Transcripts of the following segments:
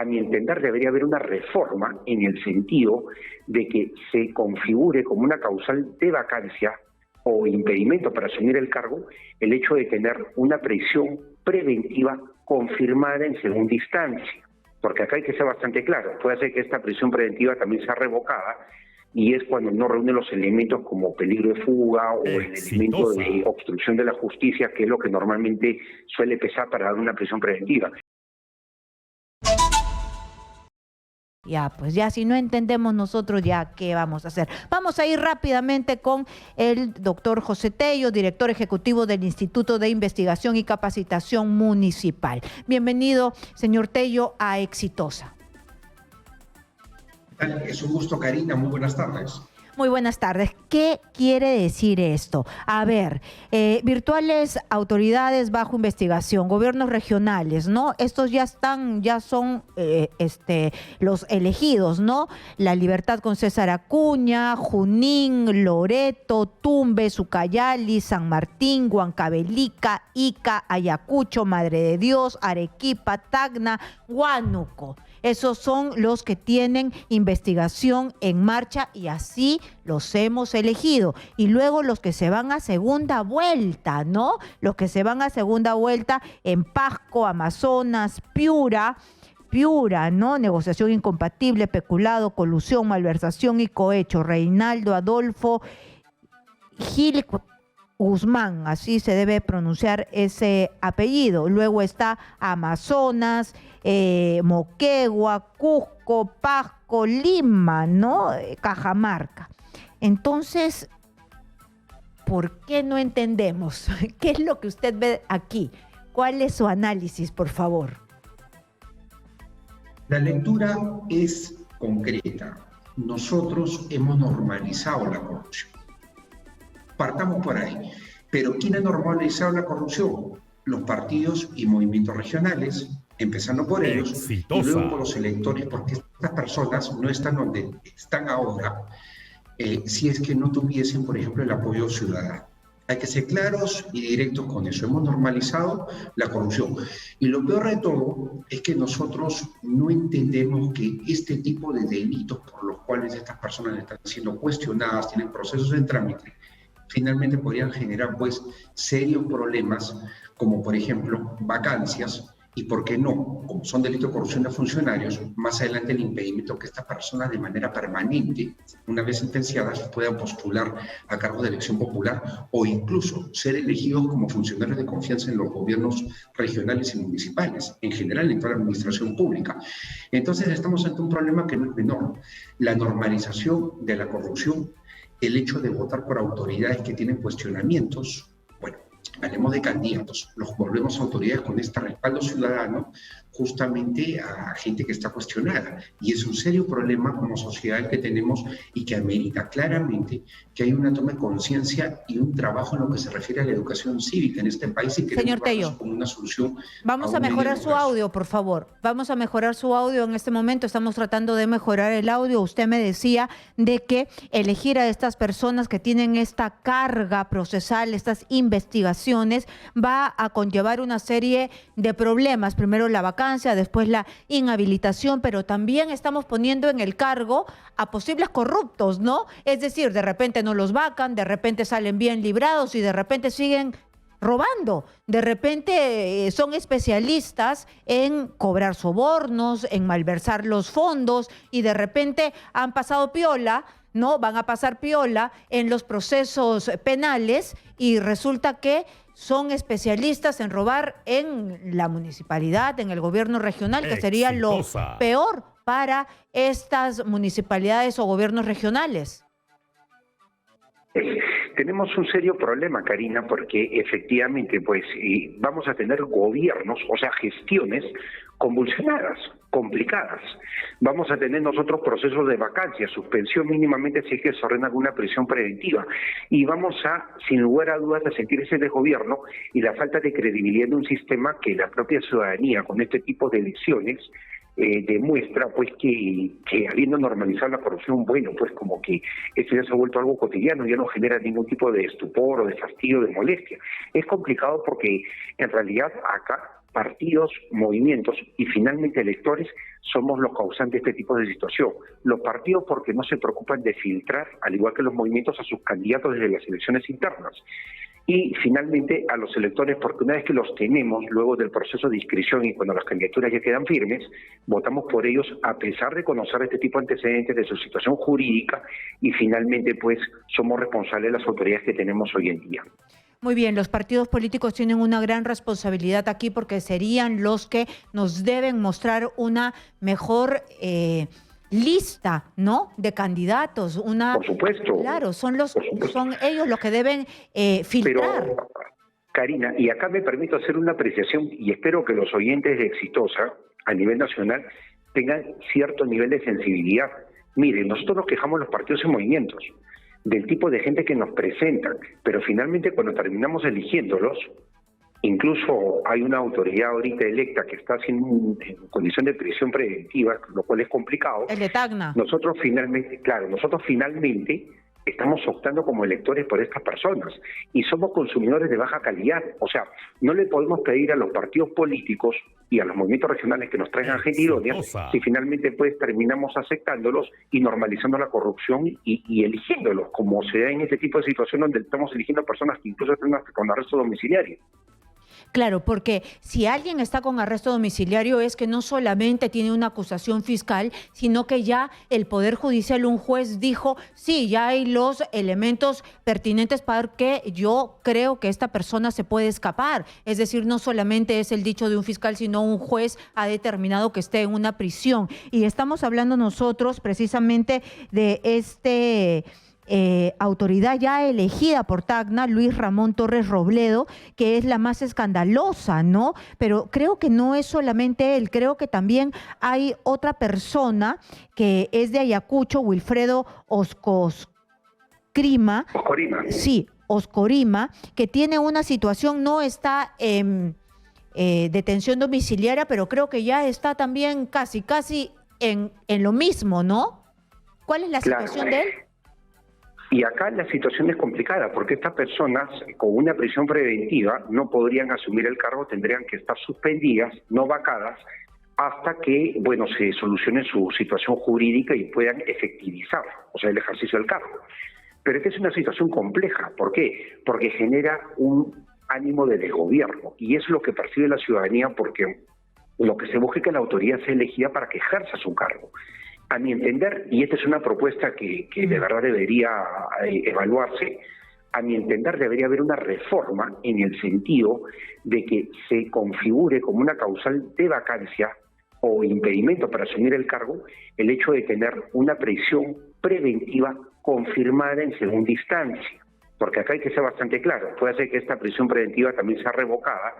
a mi entender, debería haber una reforma en el sentido de que se configure como una causal de vacancia o impedimento para asumir el cargo el hecho de tener una prisión preventiva confirmada en segunda instancia. Porque acá hay que ser bastante claro, puede ser que esta prisión preventiva también sea revocada y es cuando no reúne los elementos como peligro de fuga o el elemento de obstrucción de la justicia, que es lo que normalmente suele pesar para dar una prisión preventiva. Ya, pues ya si no entendemos nosotros, ya qué vamos a hacer. Vamos a ir rápidamente con el doctor José Tello, director ejecutivo del Instituto de Investigación y Capacitación Municipal. Bienvenido, señor Tello, a Exitosa. Es un gusto, Karina. Muy buenas tardes. Muy buenas tardes. ¿Qué quiere decir esto? A ver, virtuales autoridades bajo investigación, gobiernos regionales, ¿no? Estos ya son los elegidos, ¿no? La Libertad con César Acuña, Junín, Loreto, Tumbes, Ucayali, San Martín, Huancavelica, Ica, Ayacucho, Madre de Dios, Arequipa, Tacna, Huánuco. Esos son los que tienen investigación en marcha y así los hemos elegido. Y luego los que se van a segunda vuelta, ¿no? Los que se van a segunda vuelta en Pasco, Amazonas, Piura, ¿no? Negociación incompatible, peculado, colusión, malversación y cohecho. Reinaldo Adolfo Gil Guzmán, así se debe pronunciar ese apellido. Luego está Amazonas, Moquegua, Cusco, Pasco, Lima, ¿no? Cajamarca. Entonces, ¿por qué no entendemos? ¿Qué es lo que usted ve aquí? ¿Cuál es su análisis, por favor? La lectura es concreta. Nosotros hemos normalizado la corrupción. Partamos por ahí. Pero ¿quién ha normalizado la corrupción? Los partidos y movimientos regionales, empezando por ellos, y luego por los electores, porque estas personas no están donde están ahora si es que no tuviesen, por ejemplo, el apoyo ciudadano. Hay que ser claros y directos con eso. Hemos normalizado la corrupción. Y lo peor de todo es que nosotros no entendemos que este tipo de delitos por los cuales estas personas están siendo cuestionadas, tienen procesos en trámite, finalmente podrían generar pues serios problemas, como por ejemplo vacancias, y por qué no, como son delitos de corrupción de funcionarios, más adelante el impedimento que estas personas de manera permanente, una vez sentenciadas, puedan postular a cargos de elección popular o incluso ser elegidos como funcionarios de confianza en los gobiernos regionales y municipales, en general en toda la administración pública. Entonces estamos ante un problema que no es menor, la normalización de la corrupción, el hecho de votar por autoridades que tienen cuestionamientos. Bueno, hablemos de candidatos, los volvemos autoridades con este respaldo ciudadano justamente a gente que está cuestionada. Y es un serio problema como sociedad que tenemos y que amerita claramente que hay una toma de conciencia y un trabajo en lo que se refiere a la educación cívica en este país y que señor Tello, como una solución. Vamos a mejorar su audio, por favor. Vamos a mejorar su audio en este momento. Estamos tratando de mejorar el audio. Usted me decía de que elegir a estas personas que tienen esta carga procesal, estas investigaciones, va a conllevar una serie de problemas. Primero la vacancia, después la inhabilitación, pero también estamos poniendo en el cargo a posibles corruptos, ¿no? Es decir, de repente no los vacan, de repente salen bien librados y de repente siguen robando. De repente son especialistas en cobrar sobornos, en malversar los fondos y de repente han pasado piola, ¿no? Van a pasar piola en los procesos penales y resulta que son especialistas en robar en la municipalidad, en el gobierno regional, que sería lo peor para estas municipalidades o gobiernos regionales. Tenemos un serio problema, Karina, porque efectivamente pues vamos a tener gobiernos, o sea, gestiones convulsionadas, complicadas. Vamos a tener nosotros procesos de vacancia, suspensión mínimamente si es que se ordena alguna prisión preventiva. Y vamos a, sin lugar a dudas, a sentir ese desgobierno y la falta de credibilidad de un sistema que la propia ciudadanía, con este tipo de elecciones, demuestra pues que habiendo normalizado la corrupción, bueno, pues como que esto ya se ha vuelto algo cotidiano, ya no genera ningún tipo de estupor o de fastidio, de molestia. Es complicado porque en realidad acá partidos, movimientos y finalmente electores somos los causantes de este tipo de situación. Los partidos porque no se preocupan de filtrar, al igual que los movimientos, a sus candidatos desde las elecciones internas. Y finalmente a los electores porque una vez que los tenemos, luego del proceso de inscripción y cuando las candidaturas ya quedan firmes, votamos por ellos a pesar de conocer este tipo de antecedentes de su situación jurídica y finalmente pues somos responsables de las autoridades que tenemos hoy en día. Muy bien, los partidos políticos tienen una gran responsabilidad aquí porque serían los que nos deben mostrar una mejor lista, ¿no?, de candidatos. Por supuesto. Claro, son ellos los que deben filtrar. Pero, Karina, y acá me permito hacer una apreciación y espero que los oyentes de Exitosa a nivel nacional tengan cierto nivel de sensibilidad. Miren, nosotros nos quejamos los partidos en movimientos del tipo de gente que nos presentan, pero finalmente cuando terminamos eligiéndolos, incluso hay una autoridad ahorita electa que está en condición de prisión preventiva, lo cual es complicado. El de Tacna. Nosotros finalmente estamos optando como electores por estas personas y somos consumidores de baja calidad. O sea, no le podemos pedir a los partidos políticos y a los movimientos regionales que nos traigan gente idónea si finalmente pues terminamos aceptándolos y normalizando la corrupción y eligiéndolos, como se da en este tipo de situación donde estamos eligiendo a personas que incluso están con arresto domiciliario. Claro, porque si alguien está con arresto domiciliario es que no solamente tiene una acusación fiscal, sino que ya el Poder Judicial, un juez dijo, sí, ya hay los elementos pertinentes para que yo creo que esta persona se puede escapar. Es decir, no solamente es el dicho de un fiscal, sino un juez ha determinado que esté en una prisión. Y estamos hablando nosotros precisamente de autoridad ya elegida por Tacna, Luis Ramón Torres Robledo, que es la más escandalosa, ¿no? Pero creo que no es solamente él, creo que también hay otra persona que es de Ayacucho, Wilfredo Oscorima. Sí, Oscorima, que tiene una situación, no está en detención domiciliaria, pero creo que ya está también casi en lo mismo, ¿no? ¿Cuál es la situación de él? Y acá la situación es complicada porque estas personas con una prisión preventiva no podrían asumir el cargo, tendrían que estar suspendidas, no vacadas, hasta que, bueno, se solucione su situación jurídica y puedan efectivizar, o sea, el ejercicio del cargo. Pero esta es una situación compleja. ¿Por qué? Porque genera un ánimo de desgobierno y es lo que percibe la ciudadanía porque lo que se busca es que la autoridad sea elegida para que ejerza su cargo. A mi entender, y esta es una propuesta que de verdad debería evaluarse, a mi entender debería haber una reforma en el sentido de que se configure como una causal de vacancia o impedimento para asumir el cargo el hecho de tener una prisión preventiva confirmada en segunda instancia. Porque acá hay que ser bastante claro, puede ser que esta prisión preventiva también sea revocada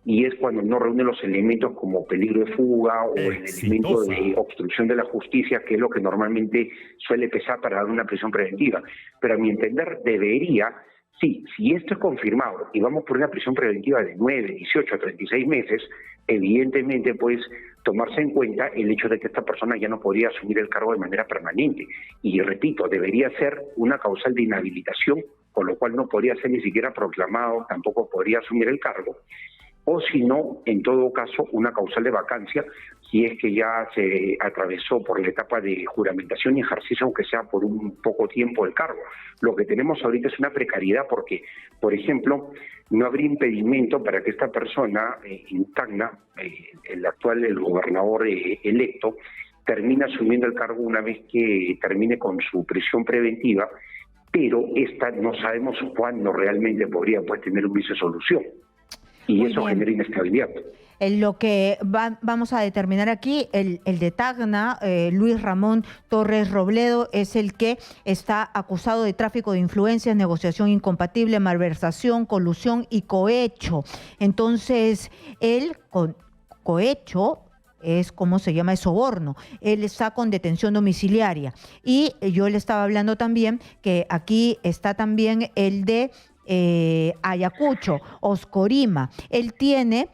y es cuando no reúne los elementos como peligro de fuga o el elemento de obstrucción de la justicia, que es lo que normalmente suele pesar para dar una prisión preventiva. Pero a mi entender debería, sí, si esto es confirmado y vamos por una prisión preventiva de 9, 18, 36 meses, evidentemente pues tomarse en cuenta el hecho de que esta persona ya no podría asumir el cargo de manera permanente. Y repito, debería ser una causal de inhabilitación, con lo cual no podría ser ni siquiera proclamado, tampoco podría asumir el cargo, o si no, en todo caso, una causal de vacancia, si es que ya se atravesó por la etapa de juramentación y ejercicio, aunque sea por un poco tiempo el cargo. Lo que tenemos ahorita es una precariedad porque, por ejemplo, no habría impedimento para que esta persona, en Tacna, el gobernador electo, termine asumiendo el cargo una vez que termine con su prisión preventiva, pero esta no sabemos cuándo realmente podría pues, tener un vice solución. Y muy eso bien. genera inestabilidad. Lo que vamos a determinar aquí, el de Tacna, Luis Ramón Torres Robledo, es el que está acusado de tráfico de influencias, negociación incompatible, malversación, colusión y cohecho. Entonces, él con cohecho es como se llama, es soborno. Él está con detención domiciliaria. Y yo le estaba hablando también que aquí está también el de Ayacucho, Oscorima, él tiene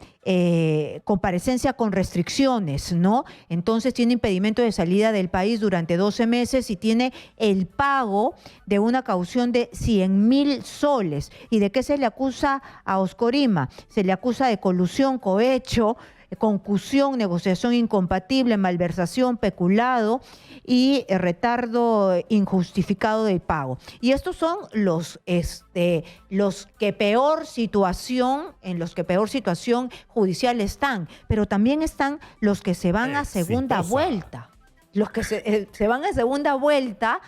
comparecencia con restricciones, ¿no? Entonces tiene impedimento de salida del país durante 12 meses y tiene el pago de una caución de 100.000 soles. ¿Y de qué se le acusa a Oscorima? Se le acusa de colusión, cohecho, concusión, negociación incompatible, malversación, peculado y retardo injustificado del pago. Y estos son los que peor situación, en los que peor situación judicial están, pero también están los que se van a segunda vuelta. Los que se van a segunda vuelta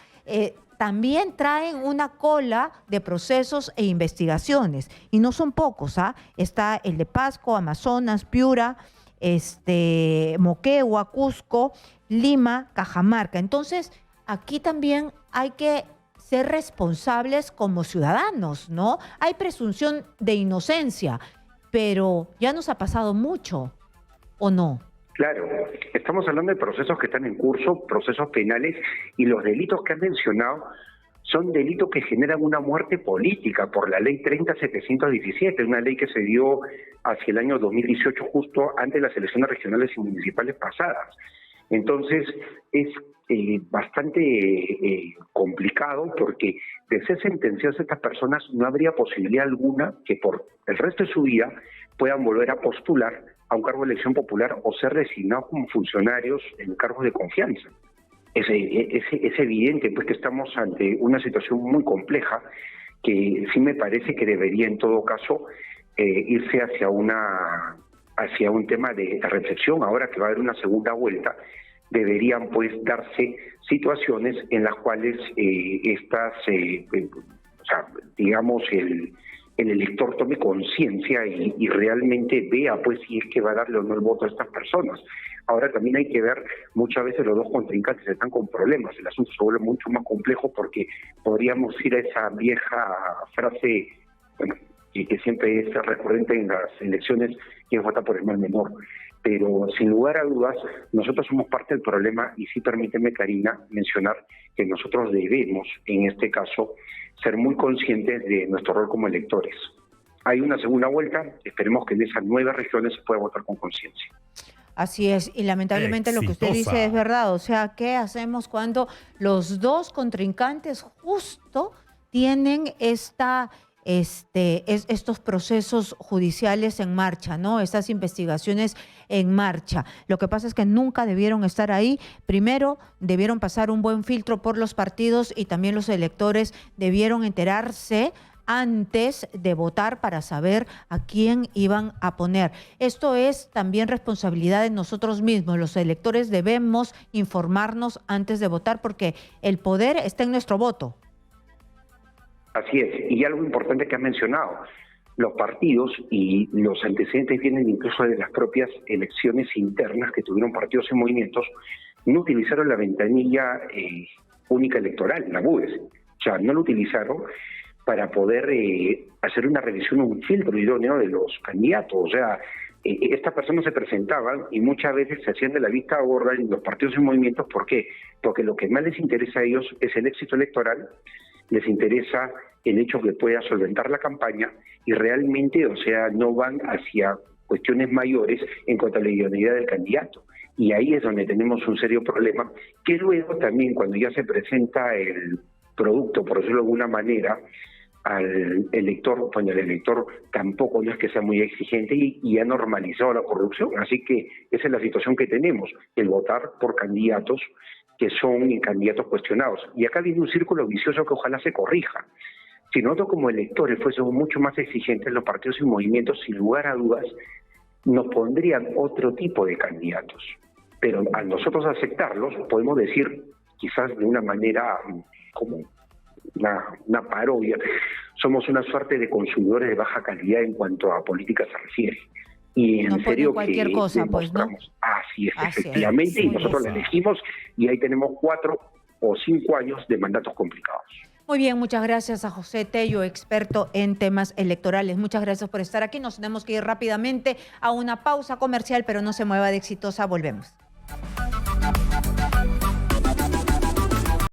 también traen una cola de procesos e investigaciones. Y no son pocos, ¿ah? Está el de Pasco, Amazonas, Piura, Moquegua, Cusco, Lima, Cajamarca. Entonces, aquí también hay que ser responsables como ciudadanos, ¿no? Hay presunción de inocencia, pero ya nos ha pasado mucho, ¿o no? Claro, estamos hablando de procesos que están en curso, procesos penales, y los delitos que han mencionado son delitos que generan una muerte política por la ley 30.717, una ley que se dio hacia el año 2018, justo antes de las elecciones regionales y municipales pasadas. Entonces, es bastante complicado porque de ser sentenciadas estas personas no habría posibilidad alguna que por el resto de su vida puedan volver a postular a un cargo de elección popular o ser designados como funcionarios en cargos de confianza. Es evidente pues que estamos ante una situación muy compleja que sí me parece que debería en todo caso irse hacia un tema de reflexión. Ahora que va a haber una segunda vuelta, deberían pues darse situaciones en las cuales digamos el elector tome conciencia y realmente vea pues si es que va a darle o no el voto a estas personas. Ahora también hay que ver, muchas veces los dos contrincantes están con problemas, el asunto se vuelve mucho más complejo porque podríamos ir a esa vieja frase, bueno, que siempre es recurrente en las elecciones, quien vota por el mal menor. Pero sin lugar a dudas, nosotros somos parte del problema y sí permíteme, Karina, mencionar que nosotros debemos, en este caso, ser muy conscientes de nuestro rol como electores. Hay una segunda vuelta, esperemos que en esas 9 regiones se pueda votar con conciencia. Así es, y lamentablemente lo que usted dice es verdad. O sea, ¿qué hacemos cuando los dos contrincantes justo tienen estos procesos judiciales en marcha, ¿no? Estas investigaciones en marcha? Lo que pasa es que nunca debieron estar ahí. Primero, debieron pasar un buen filtro por los partidos y también los electores debieron enterarse antes de votar para saber a quién iban a poner. Esto es también responsabilidad de nosotros mismos. Los electores debemos informarnos antes de votar porque el poder está en nuestro voto. Así es, y algo importante que has mencionado, los partidos y los antecedentes vienen incluso de las propias elecciones internas que tuvieron partidos en movimientos, no utilizaron la ventanilla única electoral, la UDES, o sea, no lo utilizaron para poder hacer una revisión, un filtro idóneo de los candidatos. O sea, estas personas se presentaban y muchas veces se hacían de la vista gorda en los partidos en movimientos. ¿Por qué? Porque lo que más les interesa a ellos es el éxito electoral, les interesa el hecho que pueda solventar la campaña y realmente, o sea, no van hacia cuestiones mayores en cuanto a la idoneidad del candidato. Y ahí es donde tenemos un serio problema, que luego también cuando ya se presenta el producto, por decirlo de alguna manera, al elector, cuando el elector tampoco no es que sea muy exigente y ha normalizado la corrupción. Así que esa es la situación que tenemos, el votar por candidatos que son candidatos cuestionados. Y acá viene un círculo vicioso que ojalá se corrija. Si nosotros como electores fuésemos mucho más exigentes, los partidos y movimientos, sin lugar a dudas, nos pondrían otro tipo de candidatos. Pero al nosotros aceptarlos, podemos decir, quizás de una manera como una parodia, somos una suerte de consumidores de baja calidad en cuanto a política se refiere. Y en serio cualquier cosa, pues, ¿no? Así es, efectivamente, y nosotros la elegimos y ahí tenemos 4 o 5 años de mandatos complicados. Muy bien, muchas gracias a José Tello, experto en temas electorales. Muchas gracias por estar aquí. Nos tenemos que ir rápidamente a una pausa comercial, pero no se mueva de Exitosa, volvemos.